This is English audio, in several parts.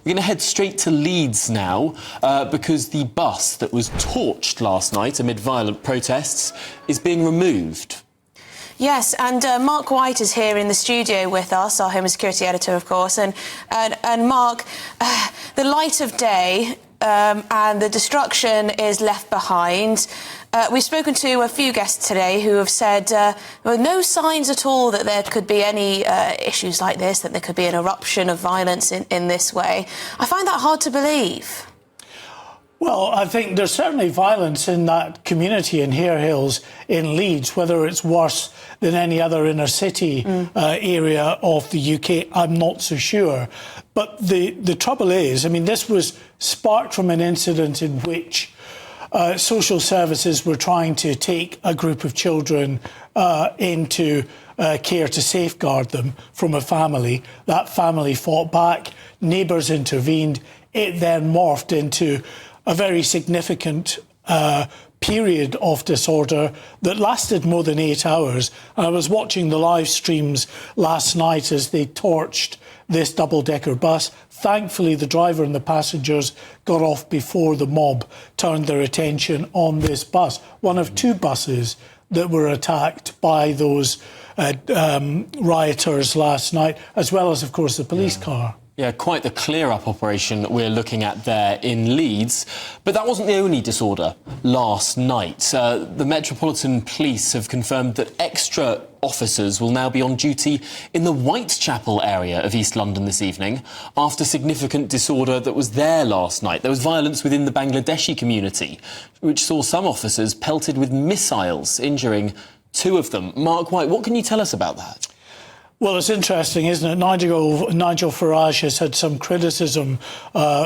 We're going to head straight to Leeds now, because the bus that was torched last night amid violent protests is being removed. Yes, and Mark White is here in the studio with us, our Home and Security editor, of course. And Mark, the light of day and the destruction is left behind. We've spoken to a few guests today who have said there were no signs at all that there could be any issues like this, that there could be an eruption of violence in this way. I find that hard to believe. Well, I think there's certainly violence in that community in Hare Hills in Leeds. Whether it's worse than any other inner city area of the UK, I'm not so sure. But the trouble is, I mean, this was sparked from an incident in which social services were trying to take a group of children into care to safeguard them from a family. That family fought back, neighbours intervened. It then morphed into a very significant period of disorder that lasted more than 8 hours. And I was watching the live streams last night as they torched this double-decker bus. Thankfully, the driver and the passengers got off before the mob turned their attention on this bus. One of two buses that were attacked by those rioters last night, as well as, of course, the police car. Yeah, quite the clear-up operation we're looking at there in Leeds. But that wasn't the only disorder last night. The Metropolitan Police have confirmed that extra officers will now be on duty in the Whitechapel area of East London this evening after significant disorder that was there last night. There was violence within the Bangladeshi community, which saw some officers pelted with missiles, injuring 2 of them. Mark White, what can you tell us about that? Well, it's interesting, isn't it? Nigel Farage has had some criticism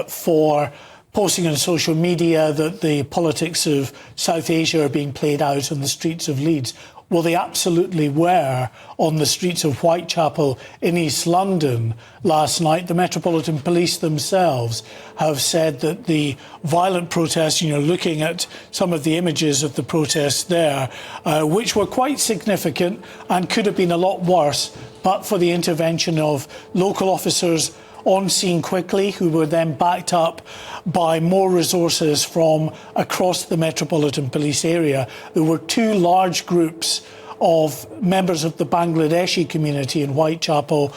for posting on social media that the politics of South Asia are being played out on the streets of Leeds. Well, they absolutely were on the streets of Whitechapel in East London last night. The Metropolitan Police themselves have said that the violent protests, looking at some of the images of the protests there, which were quite significant and could have been a lot worse, but for the intervention of local officers on scene quickly, who were then backed up by more resources from across the Metropolitan Police area. There were 2 large groups of members of the Bangladeshi community in Whitechapel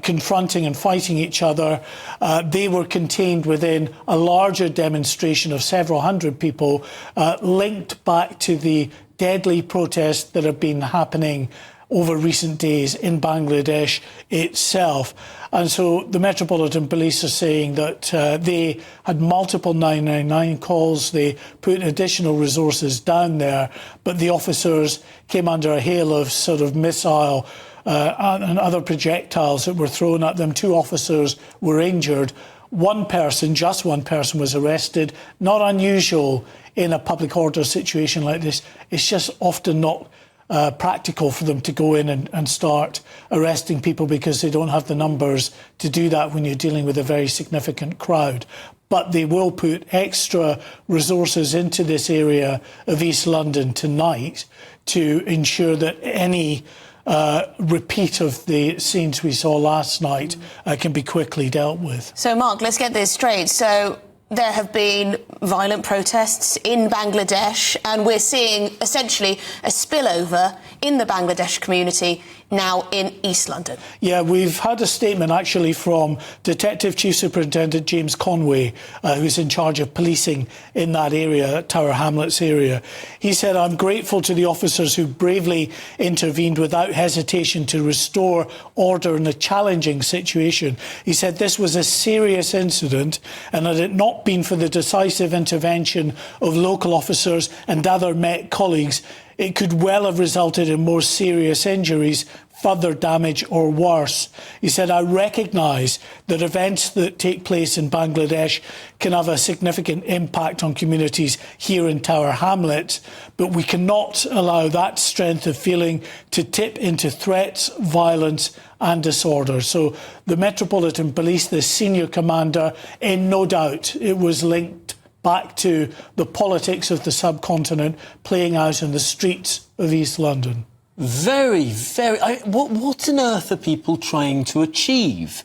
confronting and fighting each other. They were contained within a larger demonstration of several hundred people linked back to the deadly protests that have been happening over recent days in Bangladesh itself. And so the Metropolitan Police are saying that they had multiple 999 calls, they put additional resources down there, but the officers came under a hail of sort of missile and other projectiles that were thrown at them. 2 officers were injured. Just one person was arrested. Not unusual in a public order situation like this. It's just often not practical for them to go in and start arresting people because they don't have the numbers to do that when you're dealing with a very significant crowd. But they will put extra resources into this area of East London tonight to ensure that any repeat of the scenes we saw last night can be quickly dealt with. So, Mark, let's get this straight. So there have been violent protests in Bangladesh, and we're seeing essentially a spillover in the Bangladesh community now in East London. Yeah, we've had a statement actually from Detective Chief Superintendent James Conway, who's in charge of policing in that area, Tower Hamlets area. He said, "I'm grateful to the officers who bravely intervened without hesitation to restore order in a challenging situation." He said this was a serious incident, and had it not been for the decisive intervention of local officers and other Met colleagues, it could well have resulted in more serious injuries, further damage or worse. He said, "I recognise that events that take place in Bangladesh can have a significant impact on communities here in Tower Hamlets, but we cannot allow that strength of feeling to tip into threats, violence and disorder." So the Metropolitan Police, the senior commander, in no doubt it was linked back to the politics of the subcontinent playing out in the streets of East London. Very, very... What on earth are people trying to achieve?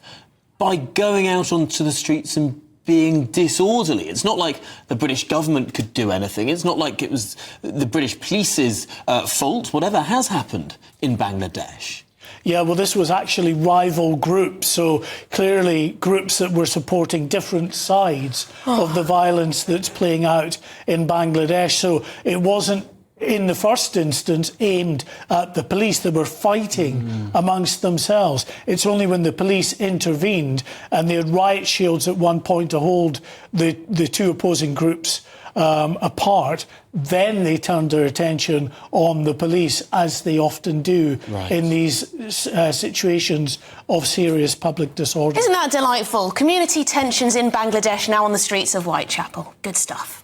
by going out onto the streets and being disorderly. It's not like the British government could do anything. It's not like it was the British police's fault, whatever has happened in Bangladesh. Yeah, well, this was actually rival groups, so clearly groups that were supporting different sides of the violence that's playing out in Bangladesh. So it wasn't, in the first instance, aimed at the police. They were fighting amongst themselves. It's only when the police intervened and they had riot shields at one point to hold the two opposing groups apart, then they turned their attention on the police, as they often do in these situations of serious public disorder. Isn't that delightful? Community tensions in Bangladesh now on the streets of Whitechapel. Good stuff.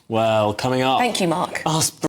Well, coming up... Thank you, Mark.